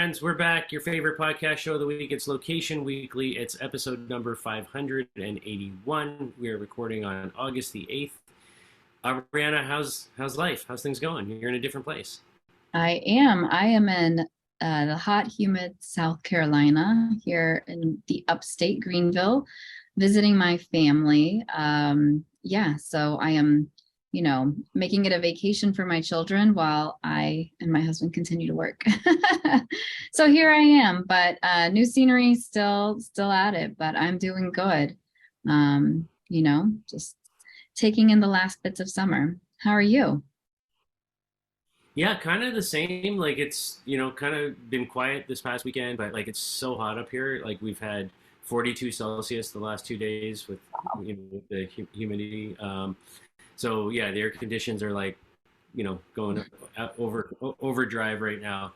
friends, we're back. Your favorite podcast show of the week. It's Location Weekly. It's episode number 581. We are recording on August the 8th. Brianna, how's life? How's things going? You're in a different place. I am. I am in the hot, humid South Carolina here in the upstate Greenville, visiting my family. Yeah, so I am, making it a vacation for my children while I and my husband continue to work. So here I am, but new scenery, still at it, but I'm doing good. Just taking in the last bits of summer. How are you? Yeah, kind of the same. Like it's, kind of been quiet this past weekend, but like it's so hot up here. Like we've had 42 Celsius the last 2 days with, with the humidity. So yeah, the air conditions are like, going overdrive right now.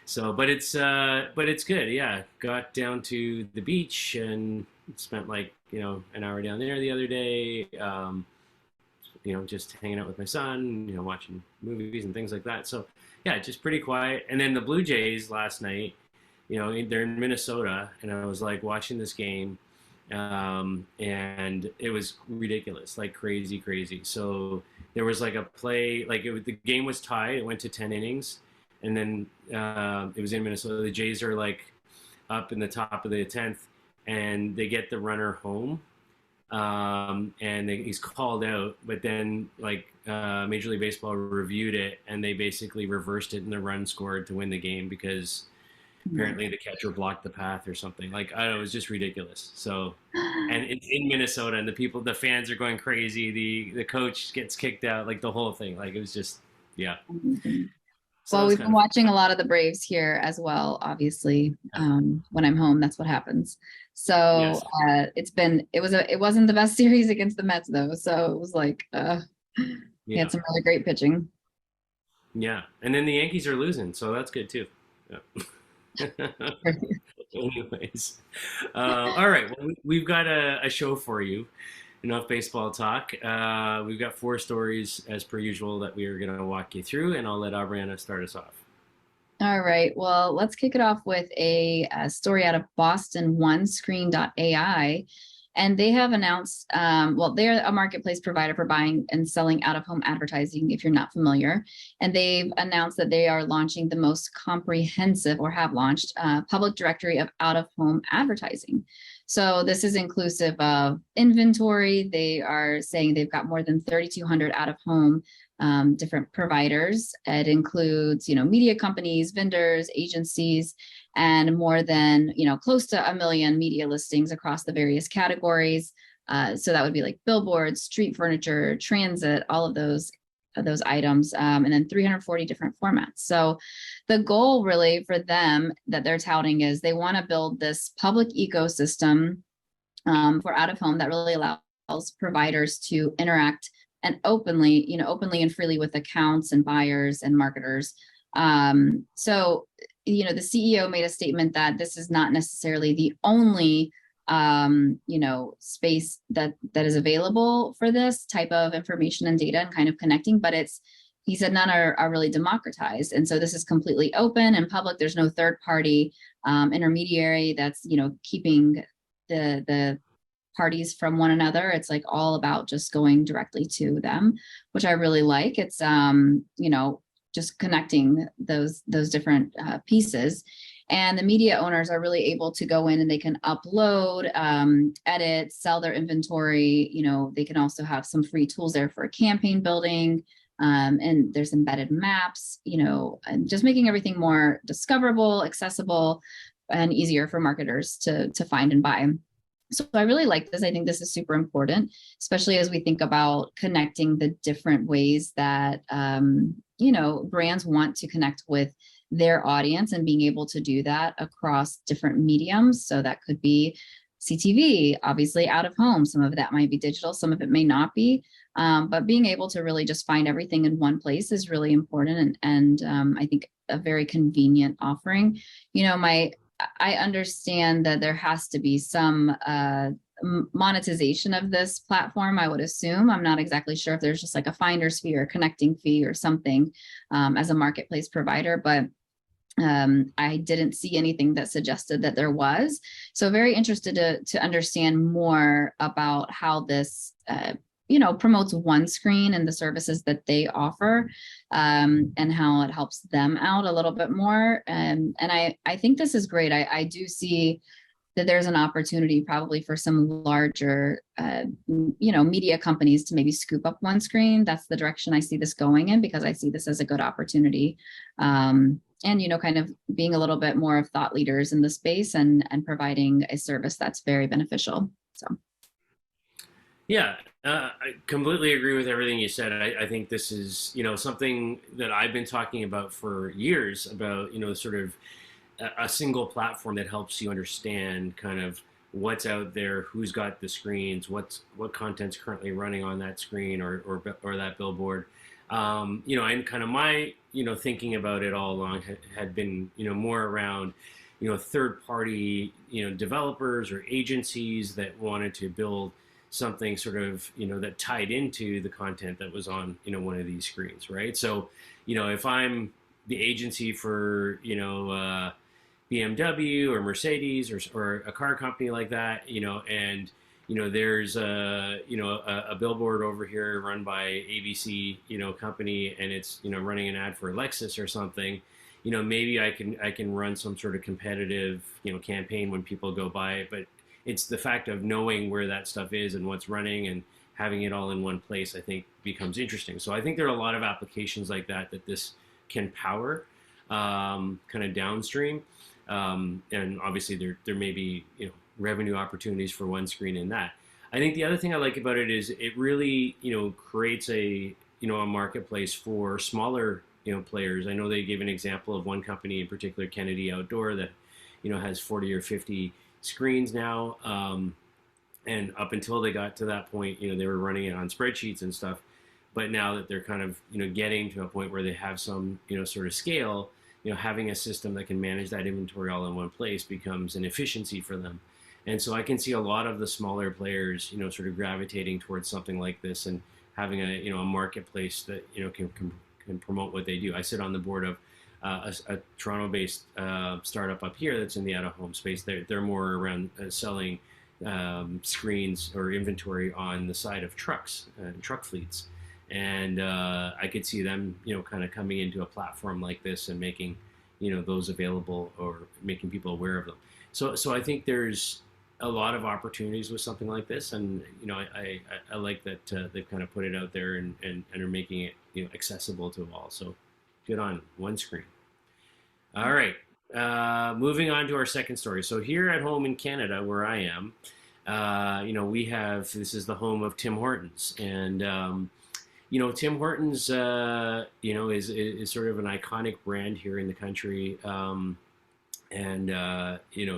So, but it's good. Yeah, got down to the beach and spent like an hour down there the other day. Just hanging out with my son, watching movies and things like that. So yeah, just pretty quiet. And then the Blue Jays last night, they're in Minnesota, and I was like watching this game, and it was ridiculous, like crazy, crazy. So there was like a play, like the game was tied. It went to 10 innings, and then it was in Minnesota. The Jays are like up in the top of the 10th, and they get the runner home, he's called out. But then, like, Major League Baseball reviewed it, and they basically reversed it, and the run scored to win the game because apparently the catcher blocked the path or something. Like, I don't know, it was just ridiculous. So, and it's in Minnesota, and the fans are going crazy. The coach gets kicked out, like the whole thing. Like, it was just, yeah. So that Well, was we've kind been of watching a lot of the Braves here as well, obviously. When I'm home, that's what happens. So yes, it wasn't the best series against the Mets though. So it was like he had yeah, some really great pitching. yeah. And then the Yankees are losing, so that's good too. Yeah. Anyways, all right. Well, we've got a show for you. Enough baseball talk. We've got four stories as per usual that we are going to walk you through, and I'll let Abriana start us off. All right. Well, let's kick it off with a story out of Boston OneScreen.ai. And they have announced, they're a marketplace provider for buying and selling out of home advertising, if you're not familiar. And they've announced that they are launching the most comprehensive, or have launched, public directory of out of home advertising. So this is inclusive of inventory. They are saying they've got more than 3,200 out of home different providers. It includes, media companies, vendors, agencies, and more than, close to 1 million media listings across the various categories. So that would be like billboards, street furniture, transit, all of those items, and then 340 different formats. So the goal really for them that they're touting is they want to build this public ecosystem for out of home that really allows providers to interact and openly and freely with accounts and buyers and marketers. So the CEO made a statement that this is not necessarily the only space that is available for this type of information and data and kind of connecting, but he said none are really democratized. And so this is completely open and public. There's no third party intermediary that's, keeping the parties from one another. It's like all about just going directly to them, which I really like. It's, just connecting those different pieces. And the media owners are really able to go in and they can upload, edit, sell their inventory. They can also have some free tools there for campaign building. And there's embedded maps, and just making everything more discoverable, accessible, and easier for marketers to find and buy. So I really like this. I think this is super important, especially as we think about connecting the different ways that, brands want to connect with their audience and being able to do that across different mediums. So that could be CTV, obviously out of home. Some of that might be digital, some of it may not be. But being able to really just find everything in one place is really important. And I think a very convenient offering. I understand that there has to be some monetization of this platform, I would assume. I'm not exactly sure if there's just like a finder's fee or a connecting fee or something as a marketplace provider, but I didn't see anything that suggested that there was. So very interested to understand more about how this, promotes OneScreen and the services that they offer, and how it helps them out a little bit more. And I think this is great. I do see that there's an opportunity probably for some larger, media companies to maybe scoop up OneScreen. That's the direction I see this going in, because I see this as a good opportunity. And, kind of being a little bit more of thought leaders in the space, and providing a service that's very beneficial. So. Yeah, I completely agree with everything you said. I think this is, something that I've been talking about for years about, sort of a single platform that helps you understand kind of what's out there, who's got the screens, what content's currently running on that screen or that billboard. And kind of my, thinking about it all along had been, more around, third party, developers or agencies that wanted to build something sort of, that tied into the content that was on, one of these screens, right? So, if I'm the agency for, BMW or Mercedes or a car company like that, and there's a billboard over here run by ABC, company, and it's running an ad for Lexus or something. Maybe I can run some sort of competitive campaign when people go by it, but it's the fact of knowing where that stuff is and what's running and having it all in one place, I think becomes interesting. So I think there are a lot of applications like that this can power, kind of downstream. And obviously there may be, revenue opportunities for OneScreen in that. I think the other thing I like about it is it really, creates a marketplace for smaller, players. I know they gave an example of one company in particular, Kennedy Outdoor, that, has 40 or 50 screens now. And up until they got to that point, they were running it on spreadsheets and stuff. But now that they're kind of, getting to a point where they have some, sort of scale, having a system that can manage that inventory all in one place becomes an efficiency for them. And so I can see a lot of the smaller players, sort of gravitating towards something like this and having a marketplace that, can promote what they do. I sit on the board of a Toronto-based startup up here that's in the out-of-home space. They're more around selling screens or inventory on the side of trucks and truck fleets. And I could see them, kind of coming into a platform like this and making, those available or making people aware of them. So I think there's a lot of opportunities with something like this, and I like that they've kind of put it out there and are making it accessible to all. So good on OneScreen. All right, moving on to our second story. So here at home in Canada, where I am, we have, this is the home of Tim Hortons, and Tim Hortons, is sort of an iconic brand here in the country, and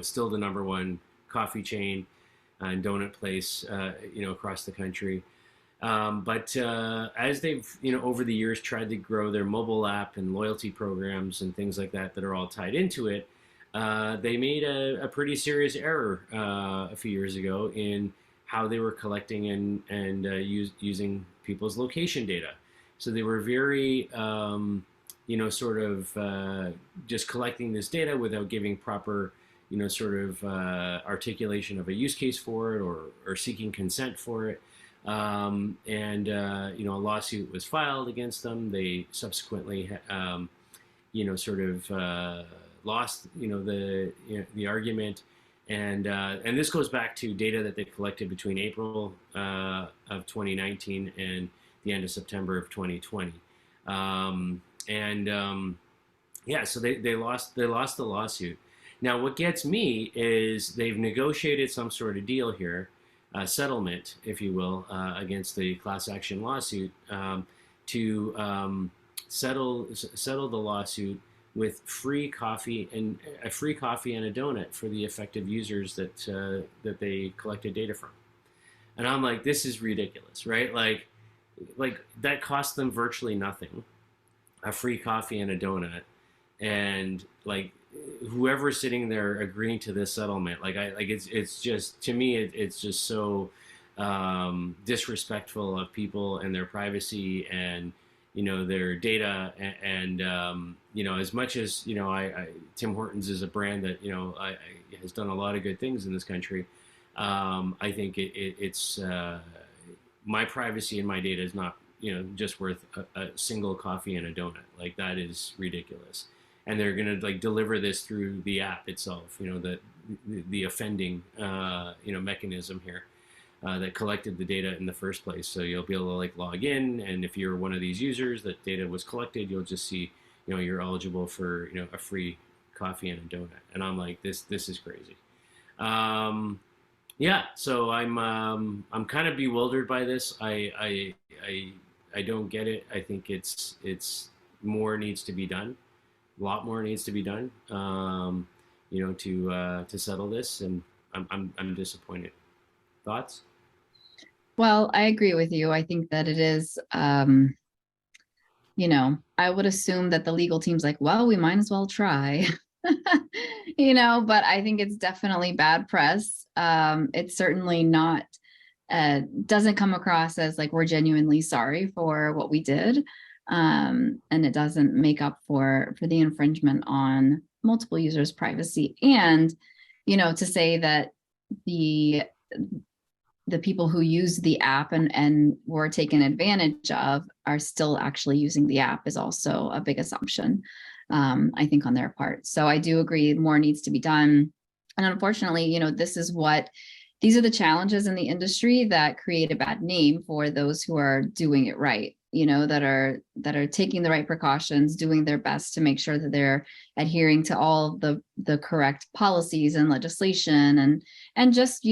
still the number one coffee chain and donut place, across the country. But as they've, over the years tried to grow their mobile app and loyalty programs and things like that are all tied into it, they made a pretty serious error a few years ago in how they were collecting and using people's location data. So they were very, sort of just collecting this data without giving proper, sort of articulation of a use case for it or seeking consent for it. A lawsuit was filed against them. They subsequently, sort of lost, the argument. And this goes back to data that they collected between April of 2019 and the end of September of 2020. So they lost the lawsuit. Now, what gets me is they've negotiated some sort of deal here, settlement, if you will, against the class action lawsuit, to settle the lawsuit with free coffee and a donut for the affected users that they collected data from. And I'm like, this is ridiculous, right? Like that cost them virtually nothing, a free coffee and a donut, and like whoever's sitting there agreeing to this settlement, it's just, to me, it's just so disrespectful of people and their privacy, and their data as much as Tim Hortons is a brand that has done a lot of good things in this country. I think it's my privacy and my data is not just worth a single coffee and a donut. Like, that is ridiculous. And they're going to like deliver this through the app itself, the offending mechanism here that collected the data in the first place. So you'll be able to like log in, and if you're one of these users that data was collected, you'll just see you're eligible for a free coffee and a donut. And I'm like, this is crazy. Yeah, so I'm kind of bewildered by this. I don't get it. I think it's more needs to be done. A lot more needs to be done. To settle this, and I'm disappointed. Thoughts? Well, I agree with you. I think that it is, I would assume that the legal team's like, well, we might as well try, but I think it's definitely bad press. It's certainly not, doesn't come across as like we're genuinely sorry for what we did. And it doesn't make up for the infringement on multiple users' privacy. And, to say that the people who use the app and were taken advantage of are still actually using the app is also a big assumption, I think, on their part. So I do agree more needs to be done. And unfortunately, these are the challenges in the industry that create a bad name for those who are doing it right, that are taking the right precautions, doing their best to make sure that they're adhering to all the correct policies and legislation and just,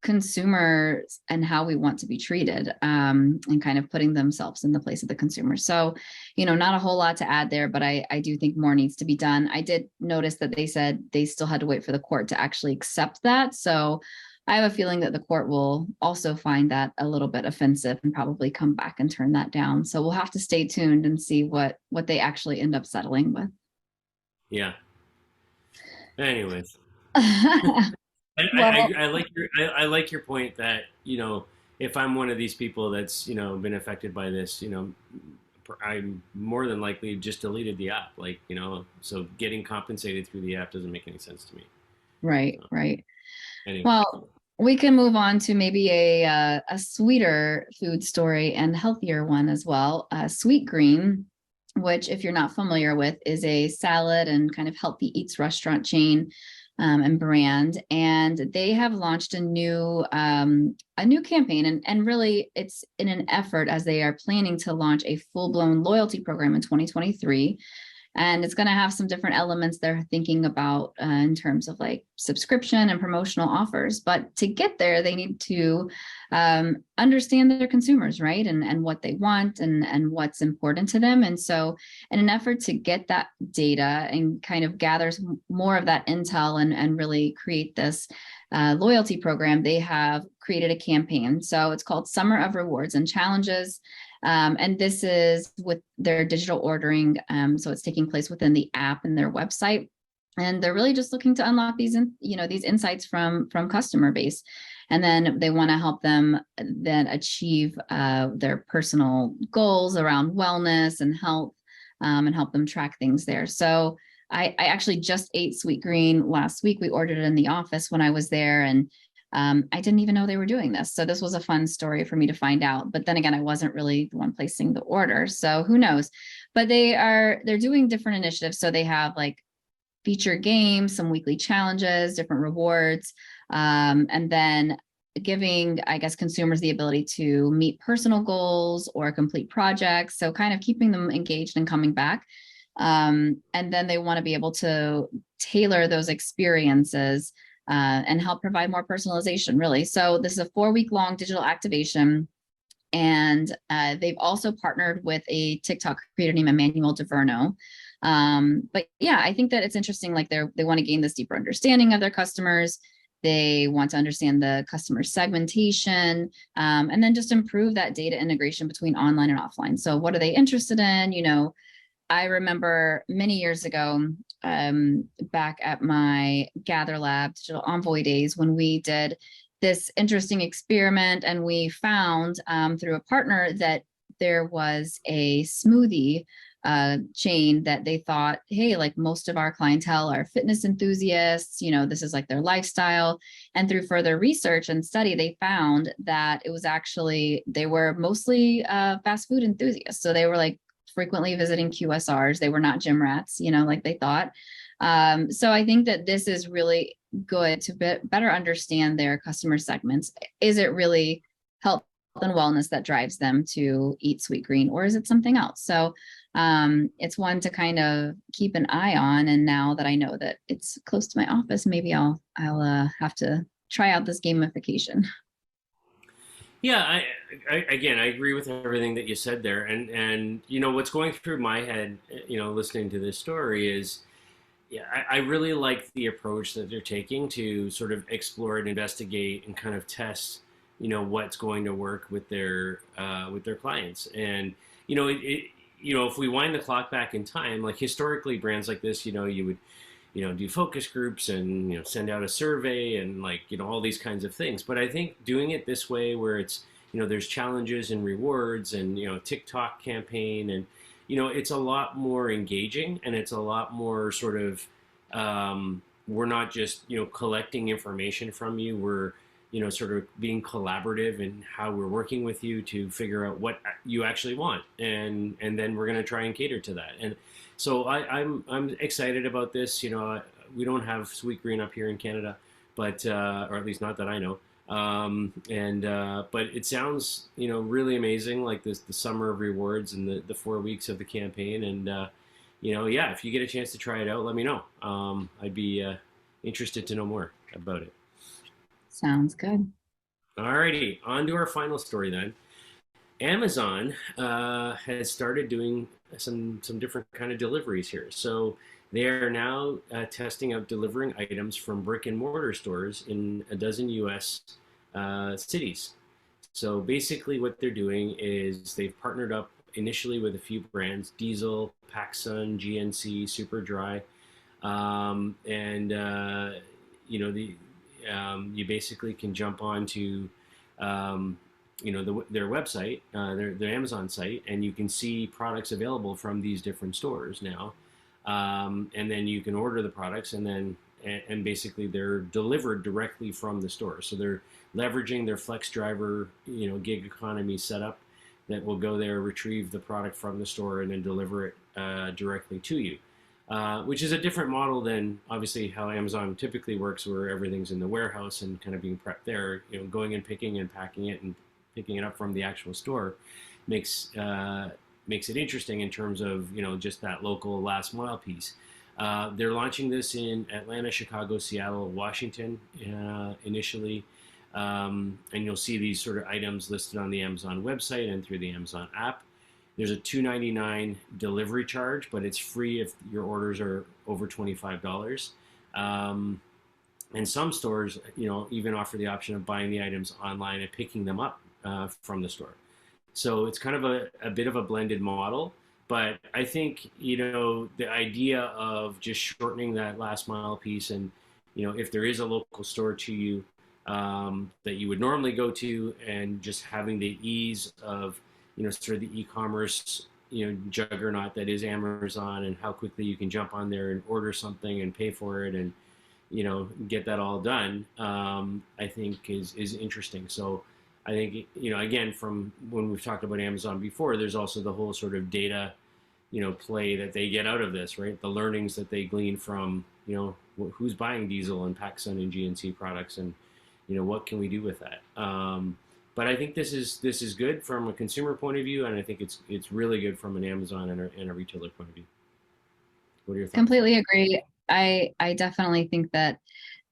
consumers and how we want to be treated, and kind of putting themselves in the place of the consumer. So, not a whole lot to add there, but I do think more needs to be done. I did notice that they said they still had to wait for the court to actually accept that. So I have a feeling that the court will also find that a little bit offensive and probably come back and turn that down. So we'll have to stay tuned and see what they actually end up settling with. Yeah. Anyways. Well, I like your point that if I'm one of these people that's been affected by this, I'm more than likely just deleted the app. Like, so getting compensated through the app doesn't make any sense to me. right. Anyway. Well, we can move on to maybe a sweeter food story and healthier one as well. Sweetgreen, which, if you're not familiar with, is a salad and kind of healthy eats restaurant chain and brand. And they have launched a new campaign, and really it's in an effort as they are planning to launch a full-blown loyalty program in 2023. And it's going to have some different elements they're thinking about in terms of like subscription and promotional offers. But to get there, they need to understand their consumers, right? And what they want and what's important to them. And so in an effort to get that data and kind of gather more of that intel and really create this loyalty program, they have created a campaign. So it's called Summer of Rewards and Challenges. And this is with their digital ordering. So it's taking place within the app and their website. And they're really just looking to unlock these insights from customer base. And then they want to help them then achieve their personal goals around wellness and health, and help them track things there. So I actually just ate Sweetgreen last week. We ordered it in the office when I was there, and I didn't even know they were doing this. So this was a fun story for me to find out. But then again, I wasn't really the one placing the order. So who knows? But they're doing different initiatives. So they have like featured games, some weekly challenges, different rewards, and then giving, I guess, consumers the ability to meet personal goals or complete projects. So kind of keeping them engaged and coming back. And then they want to be able to tailor those experiences and help provide more personalization, really. So this is a 4-week-long digital activation. And they've also partnered with a TikTok creator named Emmanuel DeVerno. But yeah, I think that it's interesting. Like they want to gain this deeper understanding of their customers. They want to understand the customer segmentation, and then just improve that data integration between online and offline. So what are they interested in? I remember many years ago, back at my Gather Lab Digital Envoy days, when we did this interesting experiment, and we found through a partner that there was a smoothie chain that they thought, hey, like most of our clientele are fitness enthusiasts, this is like their lifestyle. And through further research and study, they found that it was actually, they were mostly fast food enthusiasts. So they were like frequently visiting QSRs. They were not gym rats, like they thought. So I think that this is really good to better understand their customer segments. Is it really health and wellness that drives them to eat Sweetgreen, or is it something else? So it's one to kind of keep an eye on. And now that I know that it's close to my office, maybe I'll have to try out this gamification. Yeah, again, I agree with everything that you said there, and what's going through my head, listening to this story is, yeah, I really like the approach that they're taking to sort of explore and investigate and kind of test, what's going to work with their clients, and if we wind the clock back in time, like historically, brands like this, you would do focus groups and send out a survey and like all these kinds of things. But I think doing it this way, where it's there's challenges and rewards and TikTok campaign, and it's a lot more engaging, and it's a lot more sort of we're not just collecting information from you. We're sort of being collaborative in how we're working with you to figure out what you actually want, and then we're going to try and cater to that. And so I'm excited about this. We don't have Sweetgreen up here in Canada, but or at least not that I know. But it sounds really amazing, like the summer of rewards and the 4 weeks of the campaign. And yeah, if you get a chance to try it out, let me know. I'd be interested to know more about it. Sounds good. Alrighty, on to our final story then. Amazon has started doing some different kind of deliveries here. So they are now testing out delivering items from brick and mortar stores in a dozen U.S. Cities. So basically, what they're doing is they've partnered up initially with a few brands: Diesel, PacSun, GNC, Superdry, and you basically can jump onto their website, their Amazon site, and you can see products available from these different stores now, and then you can order the products, and basically they're delivered directly from the store. So they're leveraging their Flex Driver, gig economy setup that will go there, retrieve the product from the store, and then deliver it directly to you. Which is a different model than obviously how Amazon typically works, where everything's in the warehouse and kind of being prepped there. Going and picking and packing it and picking it up from the actual store makes it interesting in terms of just that local last mile piece. They're launching this in Atlanta, Chicago, Seattle, Washington initially, and you'll see these sort of items listed on the Amazon website and through the Amazon app. There's a $2.99 delivery charge, but it's free if your orders are over $25. And some stores, even offer the option of buying the items online and picking them up from the store. So it's kind of a bit of a blended model. But I think, the idea of just shortening that last mile piece, and, if there is a local store to you that you would normally go to, and just having the ease of sort of the e-commerce, juggernaut that is Amazon, and how quickly you can jump on there and order something and pay for it and, get that all done, I think is interesting. So I think, again, from when we've talked about Amazon before, there's also the whole sort of data, play that they get out of this, right? The learnings that they glean from, who's buying Diesel and PacSun and GNC products, and, what can we do with that? But I think this is good from a consumer point of view, and I think it's really good from an Amazon and a retailer point of view. What are your thoughts? Completely agree. I definitely think that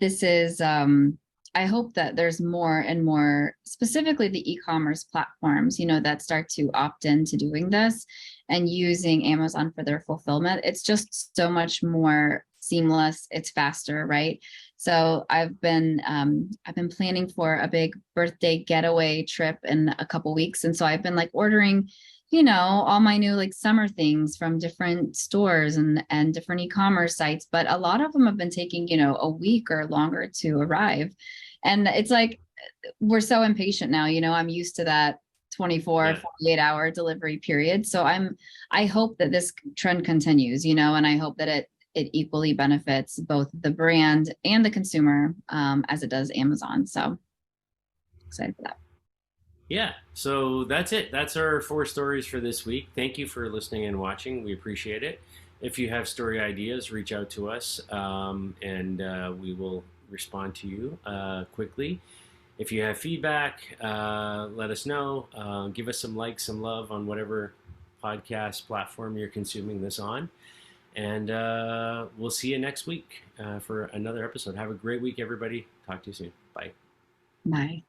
this is, I hope that there's more and more, specifically the e-commerce platforms, that start to opt into doing this and using Amazon for their fulfillment. It's just so much more seamless. It's faster, right? So I've been planning for a big birthday getaway trip in a couple weeks, and so I've been like ordering, all my new like summer things from different stores and different e-commerce sites. But a lot of them have been taking a week or longer to arrive, and it's like we're so impatient now. I'm used to that 24, Yeah. 48-hour delivery period. So I hope that this trend continues, and I hope that it equally benefits both the brand and the consumer, as it does Amazon. So excited for that. Yeah. So that's it. That's our 4 stories for this week. Thank you for listening and watching. We appreciate it. If you have story ideas, reach out to us, and we will respond to you quickly. If you have feedback, let us know. Give us some likes, some love on whatever podcast platform you're consuming this on. And we'll see you next week for another episode. Have a great week, everybody. Talk to you soon. Bye. Bye.